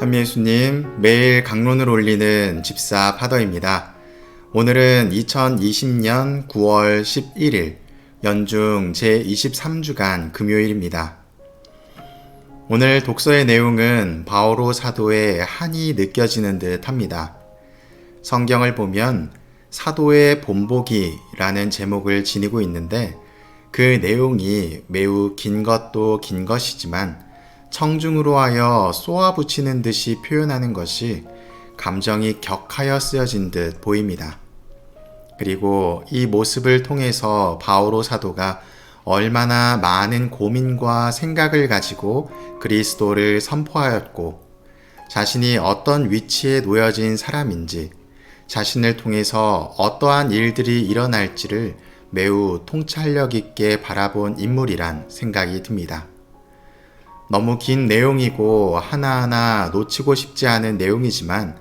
참예수님, 매일 강론을 올리는 집사 파더입니다. 오늘은 2020년 9월 11일 연중 제23주간 금요일입니다. 오늘 독서의 내용은 바오로 사도의 한이 느껴지는 듯 합니다. 성경을 보면 사도의 본보기라는 제목을 지니고 있는데 그 내용이 매우 긴 것도 긴 것이지만 청중으로 하여 쏘아붙이는 듯이 표현하는 것이 감정이 격하여 쓰여진 듯 보입니다. 그리고 이 모습을 통해서 바오로 사도가 얼마나 많은 고민과 생각을 가지고 그리스도를 선포하였고 자신이 어떤 위치에 놓여진 사람인지 자신을 통해서 어떠한 일들이 일어날지를 매우 통찰력 있게 바라본 인물이란 생각이 듭니다. 너무 긴 내용이고 하나하나 놓치고 싶지 않은 내용이지만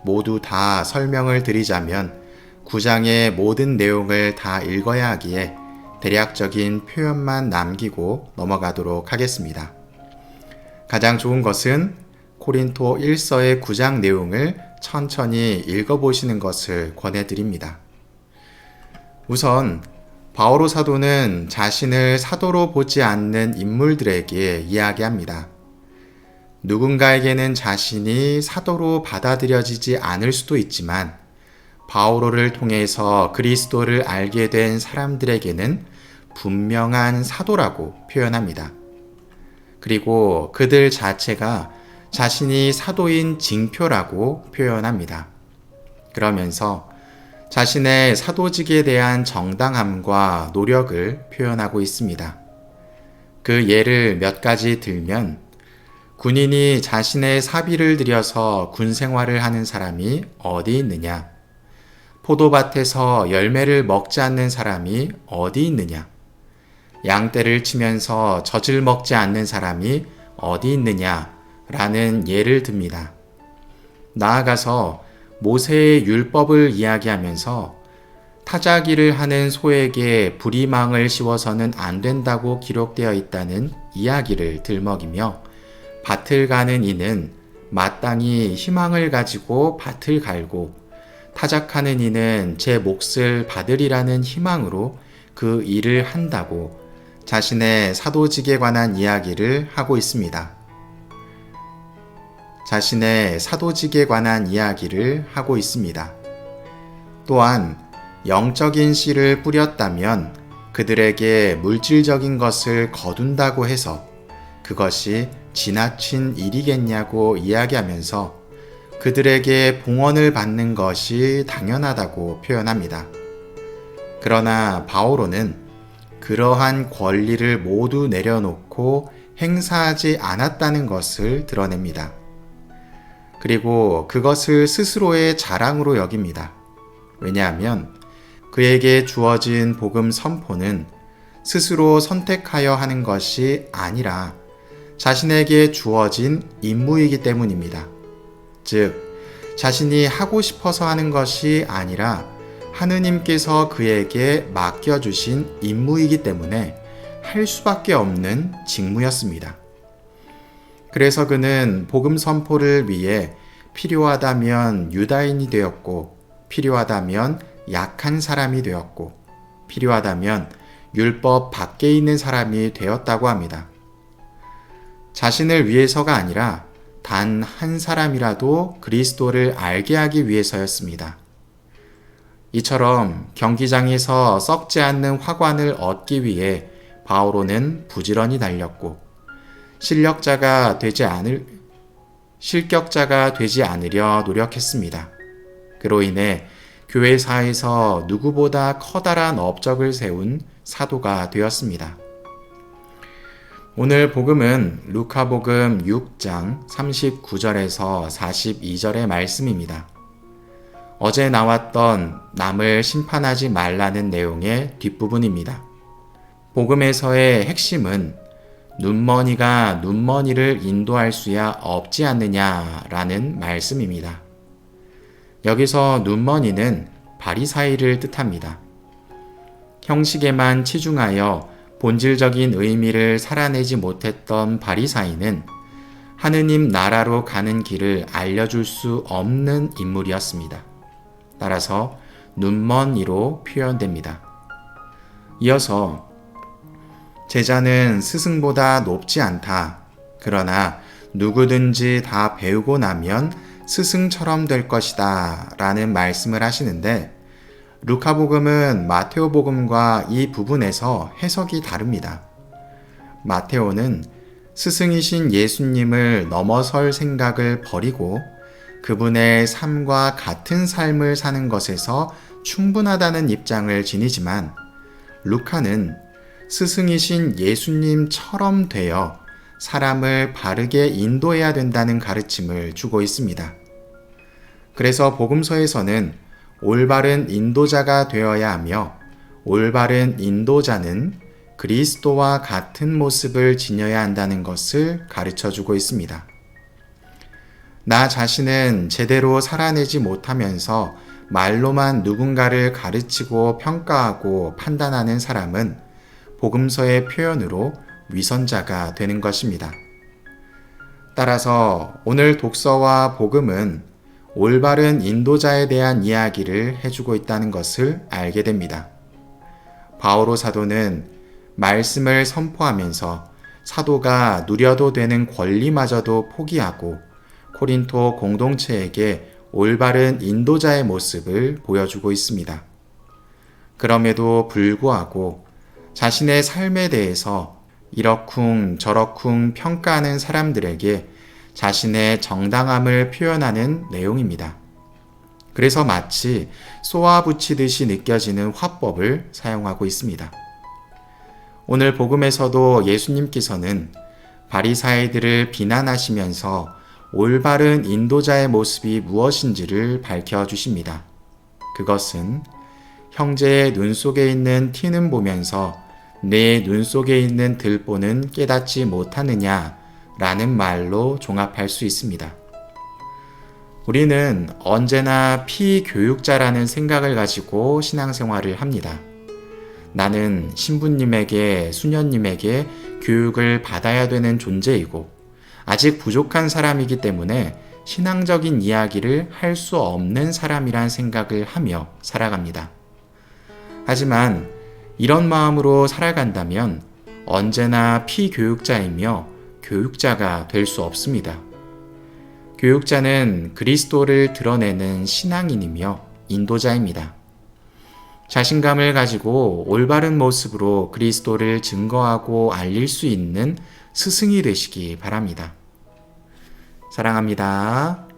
모두 다 설명을 드리자면 9장의 모든 내용을 다 읽어야 하기에 대략적인 표현만 남기고 넘어가도록 하겠습니다. 가장 좋은 것은 코린토 1서의 9장 내용을 천천히 읽어보시는 것을 권해드립니다. 우선 바오로 사도는 자신을 사도로 보지 않는 인물들에게 이야기합니다. 누군가에게는 자신이 사도로 받아들여지지 않을 수도 있지만 바오로를 통해서 그리스도를 알게 된 사람들에게는 분명한 사도라고 표현합니다. 그리고 그들 자체가 자신이 사도인 징표라고 표현합니다. 그러면서 자신의 사도직에 대한 정당함과 노력을 표현하고 있습니다. 그 예를 몇 가지 들면 군인이 자신의 사비를 들여서 군 생활을 하는 사람이 어디 있느냐? 포도밭에서 열매를 먹지 않는 사람이 어디 있느냐? 양떼를 치면서 젖을 먹지 않는 사람이 어디 있느냐? 라는 예를 듭니다. 나아가서 모세의 율법을 이야기하면서 타자기를 하는 소에게 부리망을 씌워서는 안 된다고 기록되어 있다는 이야기를 들먹이며 밭을 가는 이는 마땅히 희망을 가지고 밭을 갈고 타작하는 이는 제 몫을 받으리라는 희망으로 그 일을 한다고 자신의 사도직에 관한 이야기를 하고 있습니다. 자신의 사도직에 관한 이야기를 하고 있습니다. 또한 영적인 씨를 뿌렸다면 그들에게 물질적인 것을 거둔다고 해서 그것이 지나친 일이겠냐고 이야기하면서 그들에게 봉헌을 받는 것이 당연하다고 표현합니다. 그러나 바오로는 그러한 권리를 모두 내려놓고 행사하지 않았다는 것을 드러냅니다. 그리고 그것을 스스로의 자랑으로 여깁니다. 왜냐하면 그에게 주어진 복음 선포는 스스로 선택하여 하는 것이 아니라 자신에게 주어진 임무이기 때문입니다. 즉, 자신이 하고 싶어서 하는 것이 아니라 하느님께서 그에게 맡겨주신 임무이기 때문에 할 수밖에 없는 직무였습니다. 그래서 그는 복음 선포를 위해 필요하다면 유다인이 되었고 필요하다면 약한 사람이 되었고 필요하다면 율법 밖에 있는 사람이 되었다고 합니다. 자신을 위해서가 아니라 단 한 사람이라도 그리스도를 알게 하기 위해서였습니다. 이처럼 경기장에서 썩지 않는 화관을 얻기 위해 바오로는 부지런히 달렸고 실격자가 되지 않으려 노력했습니다. 그로 인해 교회사에서 누구보다 커다란 업적을 세운 사도가 되었습니다. 오늘 복음은 루카복음 6장 39절에서 42절의 말씀입니다. 어제 나왔던 남을 심판하지 말라는 내용의 뒷부분입니다. 복음에서의 핵심은 눈머니가 눈머니를 인도할 수야 없지 않느냐라는 말씀입니다. 여기서 눈머니는 바리사이를 뜻합니다. 형식에만 치중하여 본질적인 의미를 살아내지 못했던 바리사이는 하느님 나라로 가는 길을 알려줄 수 없는 인물이었습니다. 따라서 눈먼 이로 표현됩니다. 이어서 제자는 스승보다 높지 않다. 그러나 누구든지 다 배우고 나면 스승처럼 될 것이다. 라는 말씀을 하시는데 루카복음은 마테오복음과 이 부분에서 해석이 다릅니다. 마테오는 스승이신 예수님을 넘어설 생각을 버리고 그분의 삶과 같은 삶을 사는 것에서 충분하다는 입장을 지니지만 루카는 스승이신 예수님처럼 되어 사람을 바르게 인도해야 된다는 가르침을 주고 있습니다. 그래서 복음서에서는 올바른 인도자가 되어야 하며 올바른 인도자는 그리스도와 같은 모습을 지녀야 한다는 것을 가르쳐 주고 있습니다. 나 자신은 제대로 살아내지 못하면서 말로만 누군가를 가르치고 평가하고 판단하는 사람은 복음서의 표현으로 위선자가 되는 것입니다. 따라서 오늘 독서와 복음은 올바른 인도자에 대한 이야기를 해주고 있다는 것을 알게 됩니다. 바오로 사도는 말씀을 선포하면서 사도가 누려도 되는 권리마저도 포기하고 코린토 공동체에게 올바른 인도자의 모습을 보여주고 있습니다. 그럼에도 불구하고 자신의 삶에 대해서 이러쿵 저러쿵 평가하는 사람들에게 자신의 정당함을 표현하는 내용입니다. 그래서 마치 쏘아붙이듯이 느껴지는 화법을 사용하고 있습니다. 오늘 복음에서도 예수님께서는 바리사이들을 비난하시면서 올바른 인도자의 모습이 무엇인지를 밝혀주십니다. 그것은 형제의 눈 속에 있는 티는 보면서 내 눈 속에 있는 들보는 깨닫지 못하느냐 라는 말로 종합할 수 있습니다. 우리는 언제나 피교육자라는 생각을 가지고 신앙생활을 합니다. 나는 신부님에게, 수녀님에게 교육을 받아야 되는 존재이고 아직 부족한 사람이기 때문에 신앙적인 이야기를 할 수 없는 사람이란 생각을 하며 살아갑니다. 하지만 이런 마음으로 살아간다면 언제나 피교육자이며 교육자가 될 수 없습니다. 교육자는 그리스도를 드러내는 신앙인이며 인도자입니다. 자신감을 가지고 올바른 모습으로 그리스도를 증거하고 알릴 수 있는 스승이 되시기 바랍니다. 사랑합니다.